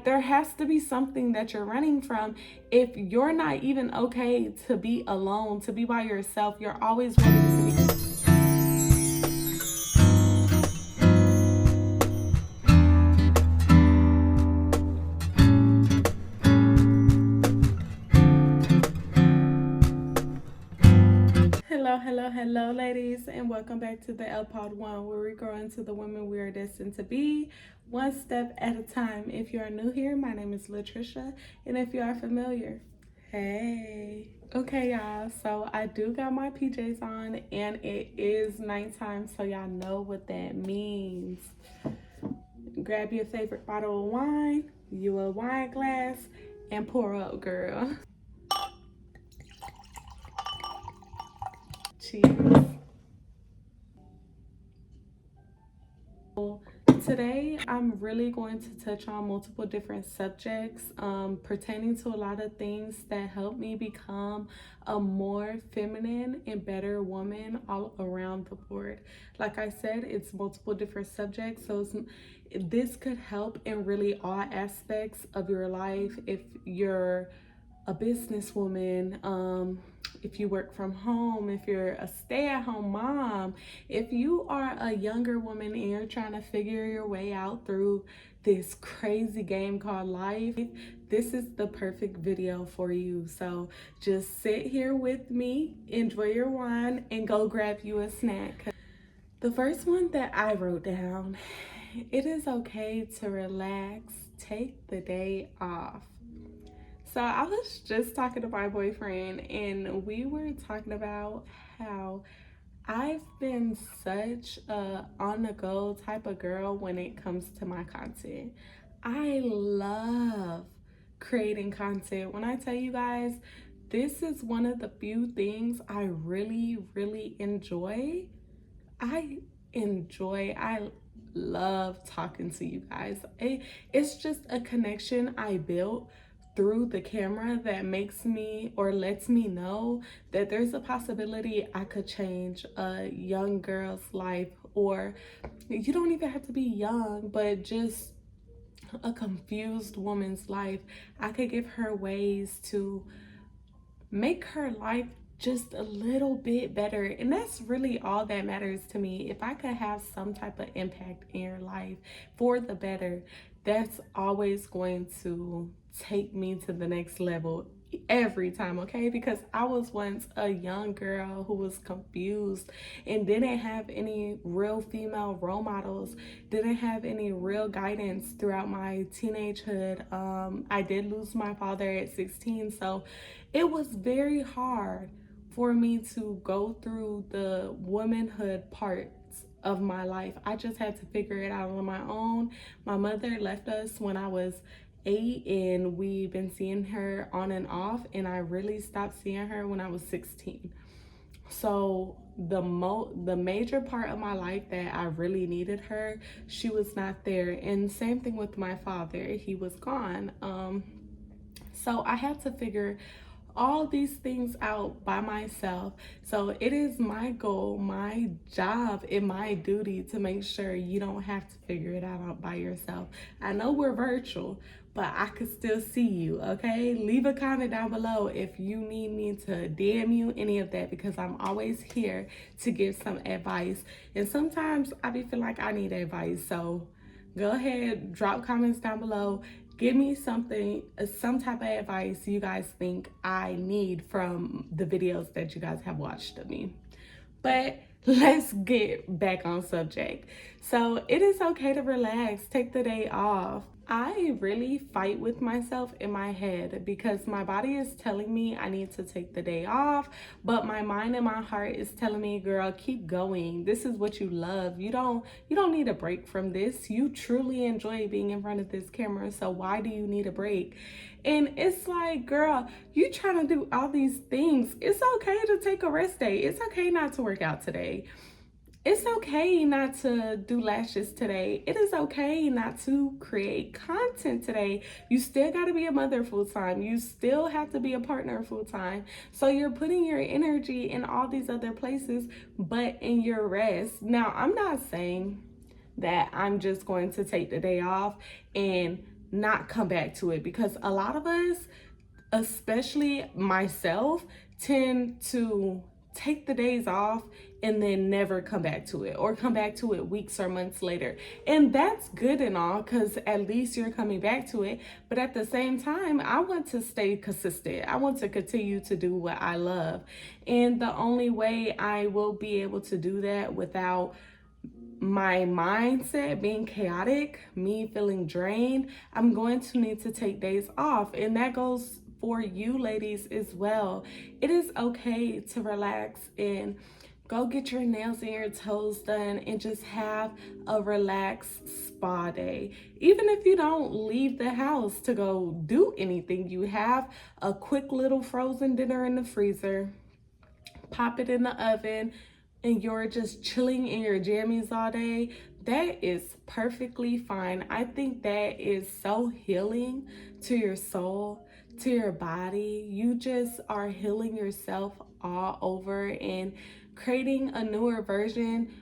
there has to be something that you're running from. If you're not even okay to be alone, to be by yourself, you're always wanting to be. Hello, ladies, and welcome back to the Pt.2, where we grow into the women we are destined to be, one step at a time. If you are new here, my name is Latricia, and if you are familiar, hey. Okay, y'all, so I do got my PJs on, and it is nighttime, so y'all know what that means. Grab your favorite bottle of wine, you a wine glass, and pour up, girl. Cheers. Today, I'm really going to touch on multiple different subjects pertaining to a lot of things that help me become a more feminine and better woman all around the board. Like I said, it's multiple different subjects, so this could help in really all aspects of your life. If you're a businesswoman, if you work from home, if you're a stay-at-home mom, if you are a younger woman and you're trying to figure your way out through this crazy game called life, this is the perfect video for you. So just sit here with me, enjoy your wine, and go grab you a snack. The first one that I wrote down, it is okay to relax, take the day off. So I was just talking to my boyfriend, and we were talking about how I've been such a on-the-go type of girl when it comes to my content. I love creating content. When I tell you guys, this is one of the few things I really enjoy. I love talking to you guys. It's just a connection I built through the camera that makes me or lets me know that there's a possibility I could change a young girl's life, or you don't even have to be young, but just a confused woman's life. I could give her ways to make her life just a little bit better, and that's really all that matters to me. If I could have some type of impact in your life for the better, that's always going to take me to the next level every time, okay? Because I was once a young girl who was confused and didn't have any real female role models, didn't have any real guidance throughout my teenagehood. I did lose my father at 16, so it was very hard for me to go through the womanhood parts of my life. I just had to figure it out on my own. My mother left us when I was 8, and we've been seeing her on and off, and I really stopped seeing her when I was 16. So the major part of my life that I really needed her, she was not there. And same thing with my father, he was gone. So I had to figure all these things out by myself. So it is my goal, my job, and my duty to make sure you don't have to figure it out by yourself. I know we're virtual, but I could still see you, okay? Leave a comment down below if you need me to DM you, any of that, because I'm always here to give some advice. And sometimes I be feel like I need advice, so go ahead, drop comments down below. Give me something, some type of advice you guys think I need from the videos that you guys have watched of me. But let's get back on subject. So it is okay to relax, take the day off. I really fight with myself in my head because my body is telling me I need to take the day off, but my mind and my heart is telling me, girl, keep going. This is what you love. You don't need a break from this. You truly enjoy being in front of this camera, so why do you need a break? And it's like, girl, you trying to do all these things. It's okay to take a rest day. It's okay not to work out today. It's okay not to do lashes today. It is okay not to create content today. You still got to be a mother full-time. You still have to be a partner full-time. So you're putting your energy in all these other places, but in your rest. Now, I'm not saying that I'm just going to take the day off and not come back to it, because a lot of us, especially myself, tend to take the days off and then never come back to it, or come back to it weeks or months later. And that's good and all, because at least you're coming back to it. But at the same time, I want to stay consistent. I want to continue to do what I love. And the only way I will be able to do that without my mindset being chaotic, me feeling drained, I'm going to need to take days off. And that goes for you ladies as well. It is okay to relax and go get your nails and your toes done and just have a relaxed spa day. Even if you don't leave the house to go do anything, you have a quick little frozen dinner in the freezer, pop it in the oven, and you're just chilling in your jammies all day, that is perfectly fine. I think that is so healing to your soul, to your body. You just are healing yourself all over and creating a newer version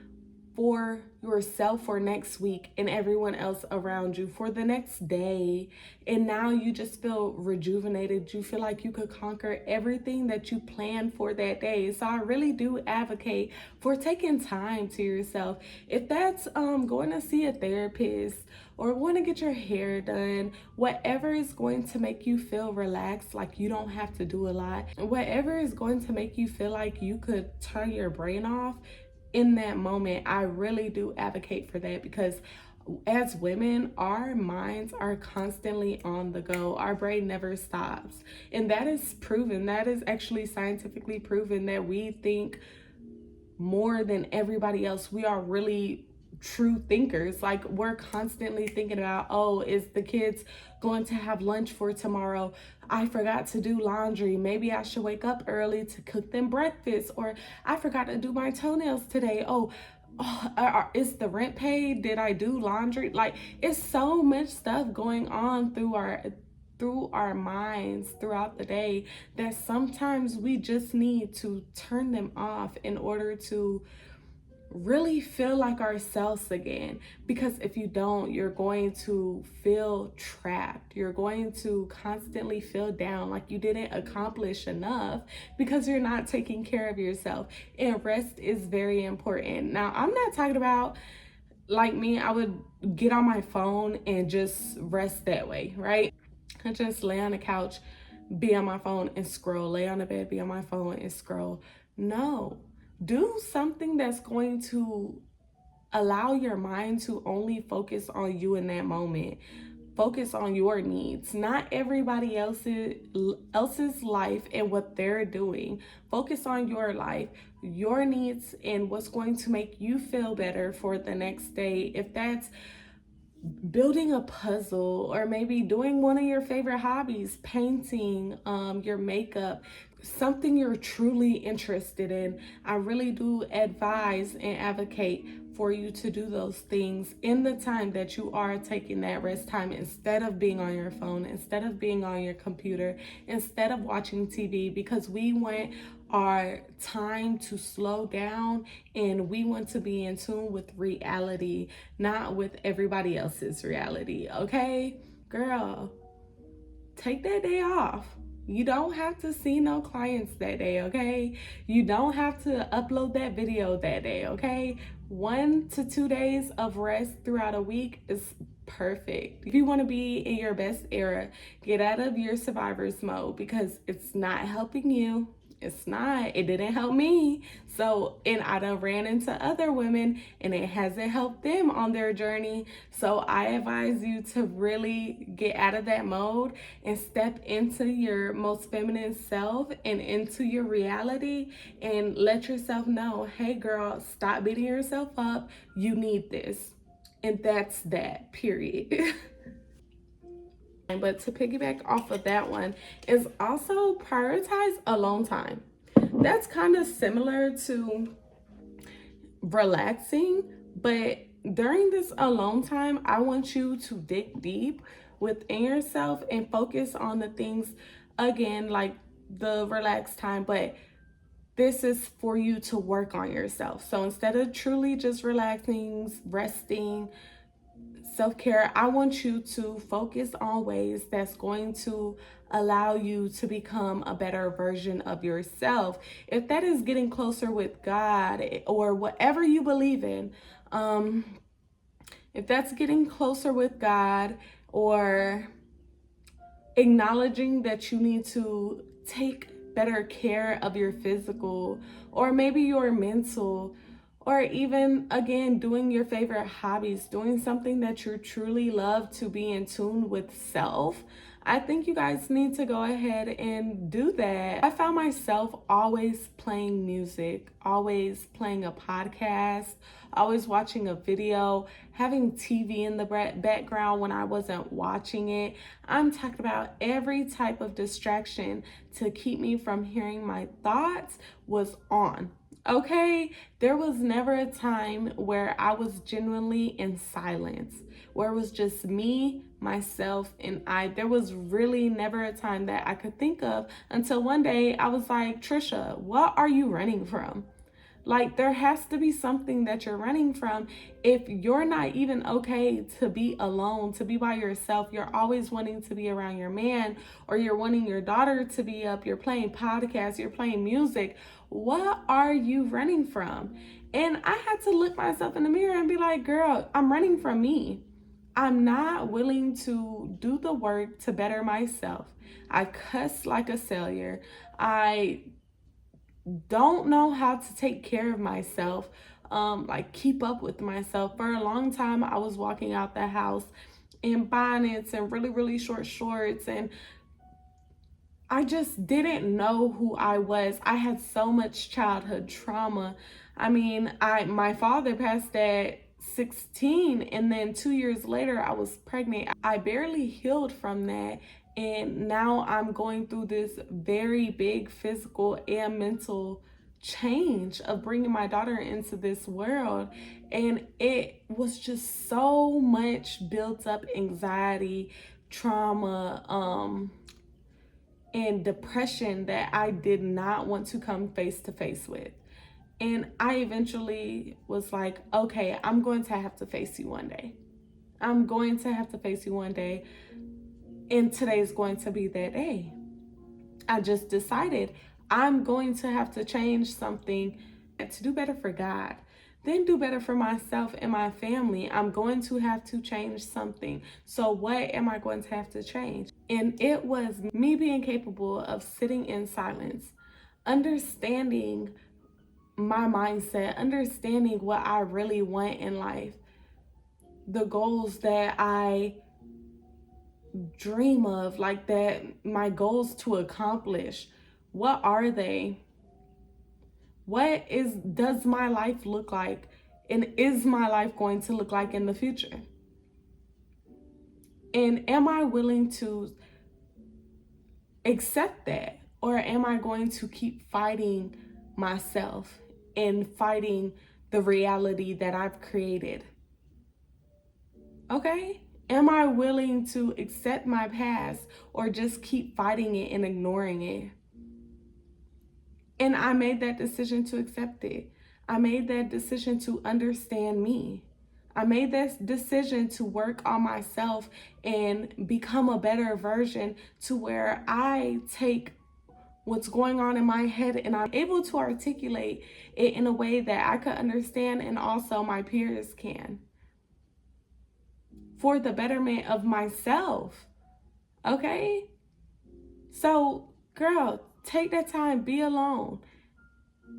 for yourself for next week and everyone else around you for the next day. And now you just feel rejuvenated. You feel like you could conquer everything that you planned for that day. So I really do advocate for taking time to yourself. If that's going to see a therapist or want to get your hair done, whatever is going to make you feel relaxed, like you don't have to do a lot, whatever is going to make you feel like you could turn your brain off in that moment, I really do advocate for that, because as women, our minds are constantly on the go. Our brain never stops. And that is proven. That is actually scientifically proven, that we think more than everybody else. We are really true thinkers. Like, we're constantly thinking about, oh, is the kids going to have lunch for tomorrow? I forgot to do laundry. Maybe I should wake up early to cook them breakfast. Or I forgot to do my toenails today. Is the rent paid? Did I do laundry? Like, it's so much stuff going on through our minds throughout the day, that sometimes we just need to turn them off in order to really feel like ourselves again. Because if you don't, you're going to feel trapped. You're going to constantly feel down, like you didn't accomplish enough, because you're not taking care of yourself. And rest is very important. Now, I'm not talking about, like me, I would get on my phone and just rest that way, right? I just lay on the couch, be on my phone and scroll, lay on the bed, be on my phone and scroll. No, do something that's going to allow your mind to only focus on you in that moment. Focus on your needs, not everybody else's life and what they're doing. Focus on your life, your needs, and what's going to make you feel better for the next day. If that's building a puzzle, or maybe doing one of your favorite hobbies, painting, your makeup, something you're truly interested in, I really do advise and advocate for you to do those things in the time that you are taking that rest time, instead of being on your phone, instead of being on your computer, instead of watching TV, because we want our time to slow down and we want to be in tune with reality, not with everybody else's reality. Okay, girl, take that day off. You don't have to see no clients that day, okay? You don't have to upload that video that day, okay? 1 to 2 days of rest throughout a week is perfect. If you want to be in your best era, get out of your survivor's mode, because it's not helping you. It's not. It didn't help me. So, and I done ran into other women and it hasn't helped them on their journey. So I advise you to really get out of that mode and step into your most feminine self and into your reality, and let yourself know, hey girl, stop beating yourself up. You need this. And that's that, period. But to piggyback off of that one is also prioritize alone time. That's kind of similar to relaxing, but during this alone time, I want you to dig deep within yourself and focus on the things, again, like the relaxed time, but this is for you to work on yourself. So instead of truly just relaxing, resting, self-care, I want you to focus on ways that's going to allow you to become a better version of yourself. If that is getting closer with God or whatever you believe in, if that's getting closer with God, or acknowledging that you need to take better care of your physical or maybe your mental, or even again doing your favorite hobbies, doing something that you truly love to be in tune with self, I think you guys need to go ahead and do that. I found myself always playing music, always playing a podcast, always watching a video, having TV in the background when I wasn't watching it. I'm talking about every type of distraction to keep me from hearing my thoughts was on. Okay, there was never a time where I was genuinely in silence, where it was just me, myself, and I. There was really never a time that I could think of until one day I was like, Trisha, what are you running from? Like, there has to be something that you're running from. If you're not even okay to be alone, to be by yourself, you're always wanting to be around your man, or you're wanting your daughter to be up, you're playing podcasts, you're playing music. What are you running from? And I had to look myself in the mirror and be like, girl, I'm running from me. I'm not willing to do the work to better myself. I cuss like a sailor. I don't know how to take care of myself, like keep up with myself. For a long time, I was walking out the house in bonnets and really, really short shorts, and I just didn't know who I was. I had so much childhood trauma. I mean, my father passed at 16, and then 2 years later I was pregnant. I barely healed from that, and now I'm going through this very big physical and mental change of bringing my daughter into this world, and it was just so much built up anxiety, trauma, and depression that I did not want to come face to face with. And I eventually was like, okay, I'm going to have to face you one day. I'm going to have to face you one day. And today is going to be that day. I just decided I'm going to have to change something to do better for God, then do better for myself and my family. I'm going to have to change something. So what am I going to have to change? And it was me being capable of sitting in silence, understanding my mindset, understanding what I really want in life, the goals that I dream of, like that, my goals to accomplish. What are they? What does my life look like? And is my life going to look like in the future? And am I willing to accept that? Or am I going to keep fighting myself and fighting the reality that I've created? Okay? Am I willing to accept my past, or just keep fighting it and ignoring it? And I made that decision to accept it. I made that decision to understand me. I made that decision to work on myself and become a better version, to where I take what's going on in my head and I'm able to articulate it in a way that I could understand, and also my peers can, for the betterment of myself. Okay? So, girl, take that time, be alone.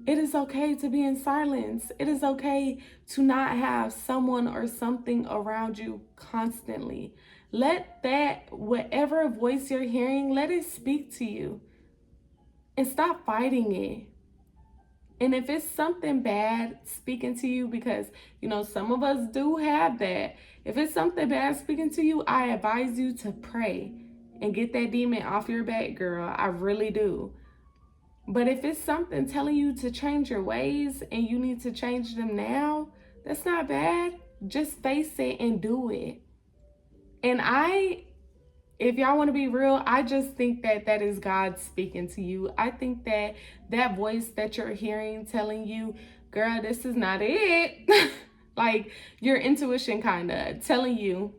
It is okay to be in silence. It is okay to not have someone or something around you constantly. Let that, whatever voice you're hearing, let it speak to you. And stop fighting it. And if it's something bad speaking to you, because, some of us do have that. If it's something bad speaking to you, I advise you to pray and get that demon off your back, girl. I really do. But if it's something telling you to change your ways and you need to change them now, that's not bad. Just face it and do it. And if y'all want to be real, I just think that is God speaking to you. I think that voice that you're hearing telling you, girl, this is not it. Like your intuition kind of telling you,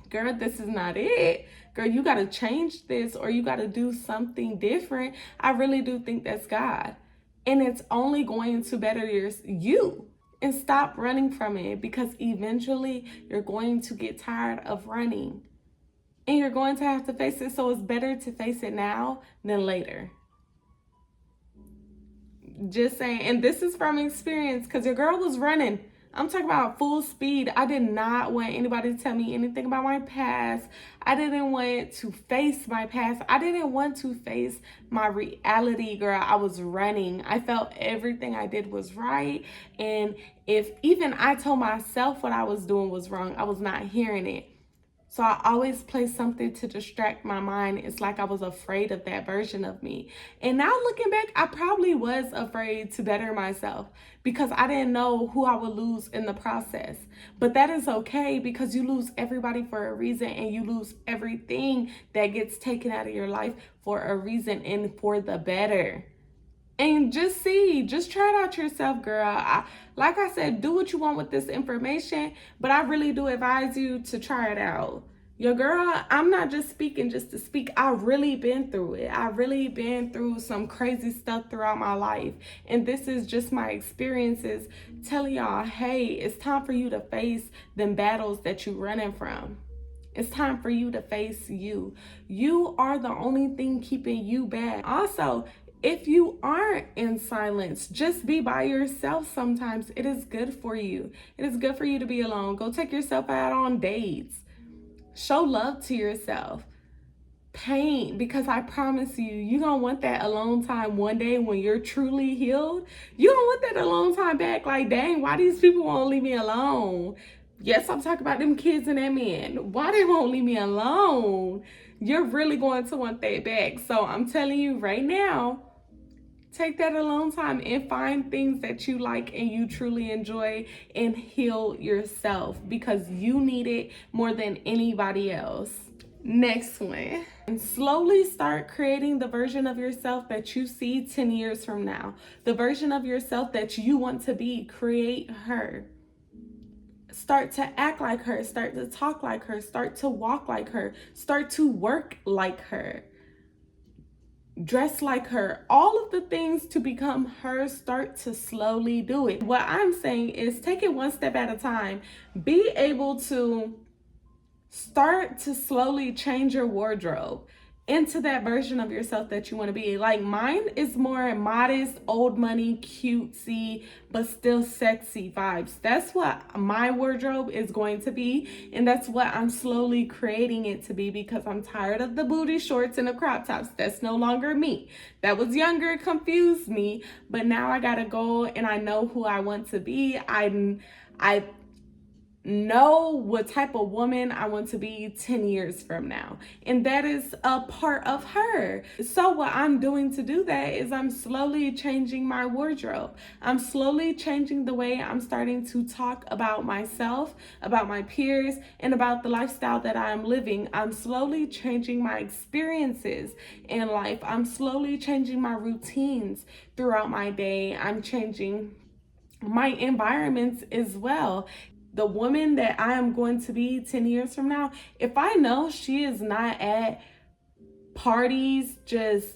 girl, this is not it. Girl, you got to change this or you got to do something different. I really do think that's God. And it's only going to better you. And stop running from it, because eventually you're going to get tired of running. And you're going to have to face it. So it's better to face it now than later. Just saying. And this is from experience, because your girl was running. I'm talking about full speed. I did not want anybody to tell me anything about my past. I didn't want to face my past. I didn't want to face my reality, girl. I was running. I felt everything I did was right. And if even I told myself what I was doing was wrong, I was not hearing it. So I always play something to distract my mind. It's like I was afraid of that version of me. And now looking back, I probably was afraid to better myself because I didn't know who I would lose in the process. But that is okay, because you lose everybody for a reason, and you lose everything that gets taken out of your life for a reason and for the better. And just try it out yourself, girl. Like I said, do what you want with this information, but I really do advise you to try it out. Your girl, I'm not just speaking just to speak. I've really been through it. I've really been through some crazy stuff throughout my life. And this is just my experiences telling y'all, hey, it's time for you to face them battles that you're running from. It's time for you to face you. You are the only thing keeping you back. Also, if you aren't in silence, just be by yourself sometimes. It is good for you. It is good for you to be alone. Go take yourself out on dates. Show love to yourself. Paint, because I promise you, you're going to want that alone time one day when you're truly healed. You don't want that alone time back. Like, dang, why these people won't leave me alone? Yes, I'm talking about them kids and that man. Why they won't leave me alone? You're really going to want that back. So I'm telling you right now, take that alone time and find things that you like and you truly enjoy and heal yourself, because you need it more than anybody else. Next one. And slowly start creating the version of yourself that you see 10 years from now. The version of yourself that you want to be. Create her. Start to act like her. Start to talk like her. Start to walk like her. Start to work like her. Dress like her. All of the things to become her, start to slowly do it. What I'm saying is take it one step at a time. Be able to start to slowly change your wardrobe into that version of yourself that you want to be. Like mine is more modest, old money, cutesy, but still sexy vibes. That's what my wardrobe is going to be. And that's what I'm slowly creating it to be, because I'm tired of the booty shorts and the crop tops. That's no longer me. That was younger, it confused me. But now I got a goal and I know who I want to be. I know what type of woman I want to be 10 years from now. And that is a part of her. So what I'm doing to do that is I'm slowly changing my wardrobe. I'm slowly changing the way I'm starting to talk about myself, about my peers, and about the lifestyle that I'm living. I'm slowly changing my experiences in life. I'm slowly changing my routines throughout my day. I'm changing my environments as well. The woman that I am going to be 10 years from now, if I know she is not at parties just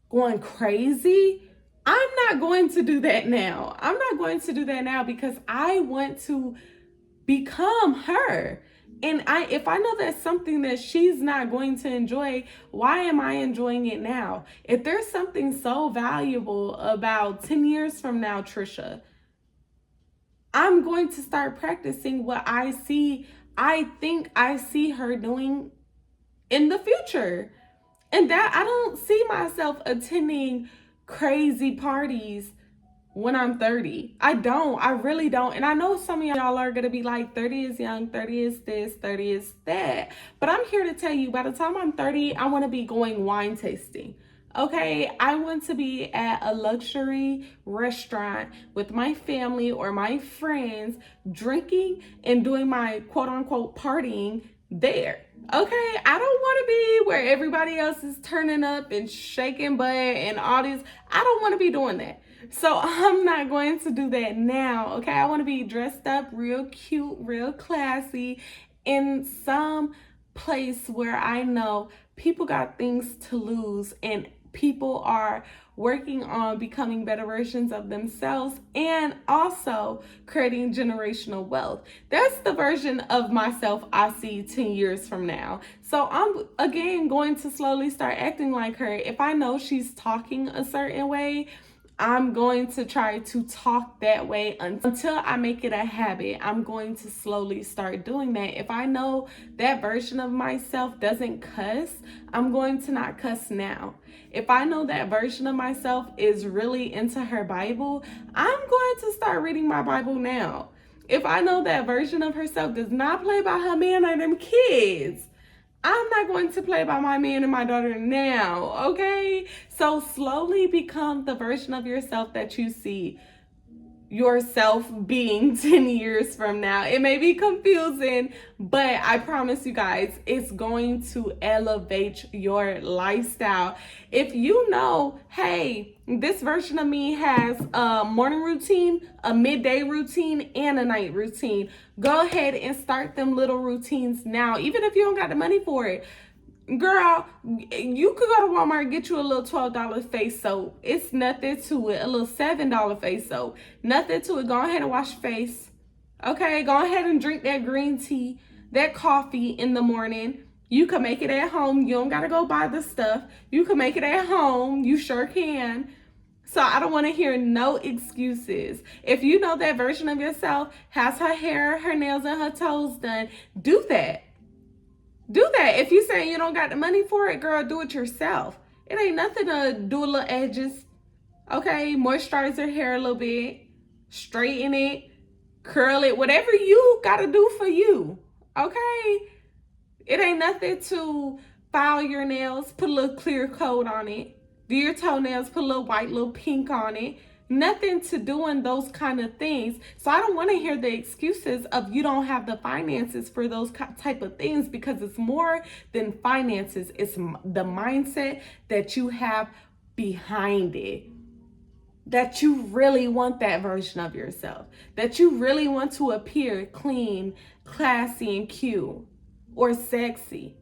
going crazy, I'm not going to do that now. I'm not going to do that now because I want to become her. And if I know that's something that she's not going to enjoy, why am I enjoying it now? If there's something so valuable about 10 years from now, Trisha, I'm going to start practicing what I think I see her doing in the future. And that I don't see myself attending crazy parties when I'm 30. I really don't. And I know some of y'all are going to be like, 30 is young, 30 is this, 30 is that. But I'm here to tell you, by the time I'm 30, I want to be going wine tasting. Okay, I want to be at a luxury restaurant with my family or my friends, drinking and doing my quote unquote partying there. Okay, I don't want to be where everybody else is turning up and shaking butt and all this. I don't want to be doing that. So I'm not going to do that now, okay? I want to be dressed up real cute, real classy in some place where I know people got things to lose and people are working on becoming better versions of themselves and also creating generational wealth. That's the version of myself I see 10 years from now. So I'm again going to slowly start acting like her. If I know she's talking a certain way, I'm going to try to talk that way until I make it a habit. I'm going to slowly start doing that. If I know that version of myself doesn't cuss, I'm going to not cuss now. If I know that version of myself is really into her Bible, I'm going to start reading my Bible now. If I know that version of herself does not play by her man or them kids, I'm not going to play by my man and my daughter now, okay? So slowly become the version of yourself that you see yourself being 10 years from now. It may be confusing, but I promise you guys, it's going to elevate your lifestyle. If you know, hey, this version of me has a morning routine, a midday routine, and a night routine, go ahead and start them little routines now, even if you don't got the money for it. Girl, you could go to Walmart and get you a little $12 face soap. It's nothing to it. A little $7 face soap. Nothing to it. Go ahead and wash your face. Okay, go ahead and drink that green tea, that coffee in the morning. You can make it at home. You don't got to go buy the stuff. You can make it at home. You sure can. So I don't want to hear no excuses. If you know that version of yourself has her hair, her nails, and her toes done, do that. Do that. If you say you don't got the money for it, girl, do it yourself. It ain't nothing to do a little edges. Okay, moisturize your hair a little bit, straighten it, curl it, whatever you gotta do for you. Okay? It ain't nothing to file your nails, put a little clear coat on it. Do your toenails, put a little white, little pink on it. Nothing to doing those kind of things. So I don't want to hear the excuses of you don't have the finances for those type of things, because it's more than finances. It's the mindset that you have behind it. That you really want that version of yourself. That you really want to appear clean, classy, and cute, or sexy.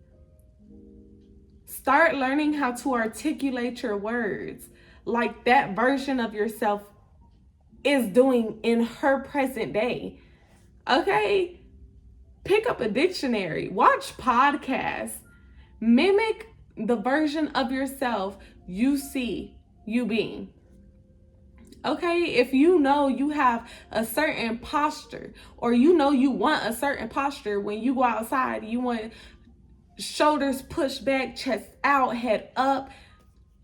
Start learning how to articulate your words like that version of yourself is doing in her present day. Okay? Pick up a dictionary, watch podcasts, mimic the version of yourself you see you being. Okay, if you know you have a certain posture, or you know you want a certain posture when you go outside, you want shoulders pushed back, chest out, head up,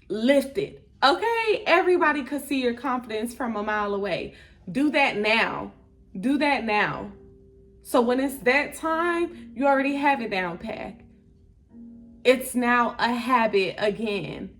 lifted. Okay, everybody could see your confidence from a mile away. Do that now. Do that now. So when it's that time, you already have it down pat. It's now a habit again.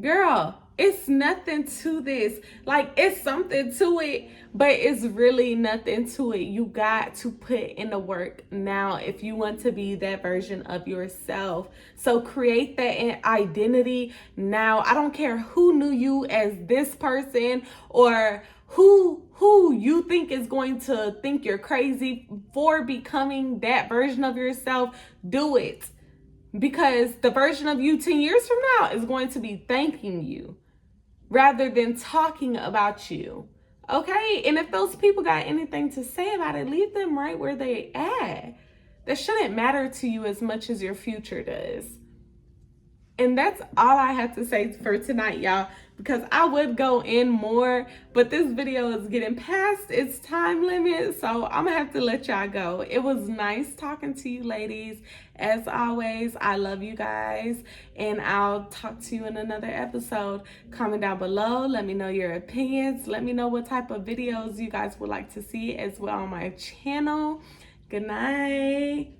Girl, it's nothing to this. Like, it's something to it, but it's really nothing to it. You got to put in the work now if you want to be that version of yourself. So create that identity now. I don't care who knew you as this person, or who you think is going to think you're crazy for becoming that version of yourself. Do it. Because the version of you 10 years from now is going to be thanking you rather than talking about you. Okay? And if those people got anything to say about it, leave them right where they at. That shouldn't matter to you as much as your future does. And that's all I have to say for tonight, y'all, because I would go in more, but this video is getting past its time limit, so I'm gonna have to let y'all go. It was nice talking to you ladies. As always, I love you guys, and I'll talk to you in another episode. Comment down below, let me know your opinions. Let me know what type of videos you guys would like to see as well on my channel. Good night.